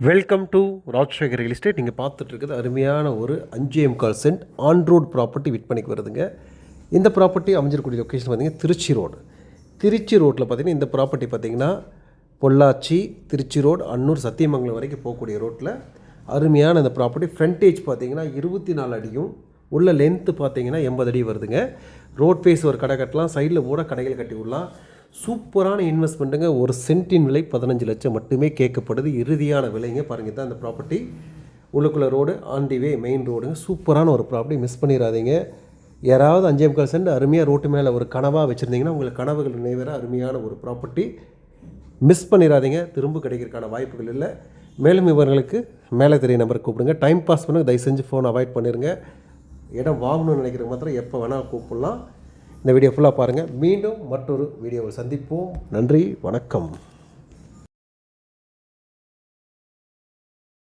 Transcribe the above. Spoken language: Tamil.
Welcome to Rajsekar real estate. நீங்கள் பார்த்துட்ருக்குது அருமையான ஒரு 5.25 சென்ட் ஆன் ரோட் ப்ராப்பர்ட்டி விற்பனைக்கு வருதுங்க. இந்த ப்ராப்பர்ட்டி அமைஞ்சிருக்கூடிய லொக்கேஷன் பார்த்திங்கன்னா திருச்சி ரோடு. திருச்சி ரோட்டில் பார்த்திங்கன்னா இந்த ப்ராப்பர்ட்டி பார்த்திங்கன்னா பொள்ளாச்சி, திருச்சி ரோடு, அன்னூர், சத்தியமங்கலம் வரைக்கும் போகக்கூடிய ரோட்டில் அருமையான இந்த ப்ராப்பர்ட்டி. ஃப்ரண்டேஜ் பார்த்திங்கன்னா 24 அடியும், உள்ள லென்த்து பார்த்திங்கன்னா 80 அடி வருதுங்க. ரோட் ஃபேஸ் ஒரு கடை கட்டலாம், சைடில் கூட கடைகள் கட்டி விடலாம். சூப்பரான இன்வெஸ்ட்மெண்ட்டுங்க. ஒரு சென்ட்டின் விலை 15 லட்சம் மட்டுமே கேட்கப்படுது. இறுதியான விலைங்க. பாருங்கள், தான் இந்த ப்ராப்பர்ட்டி. உள்ளுக்குள்ள road, on the way main ரோடுங்க. சூப்பரான ஒரு ப்ராப்பர்ட்டி, மிஸ் பண்ணிடாதீங்க. யாராவது 5.25 சென்ட் அருமையாக ரோட்டு மேலே ஒரு கனவாக வச்சுருந்தீங்கன்னா உங்களுக்கு கனவுகள் நினைவேற அருமையான ஒரு ப்ராப்பர்ட்டி. மிஸ் பண்ணிடாதீங்க, திரும்ப கிடைக்கிறதுக்கான வாய்ப்புகள் இல்லை. மேலும் இவர்களுக்கு மேலே தெரிய நம்பருக்கு கூப்பிடுங்க. டைம் பாஸ் பண்ண தயவு செஞ்சு ஃபோன் அவாய்ட் பண்ணிடுங்க. இடம் வாங்கணும்னு நினைக்கிற மாத்திரம் எப்போ வேணால் கூப்பிடலாம். இந்த வீடியோ ஃபுல்லாக பாருங்கள். மீண்டும் மற்றொரு வீடியோவை சந்திப்போம். நன்றி, வணக்கம்.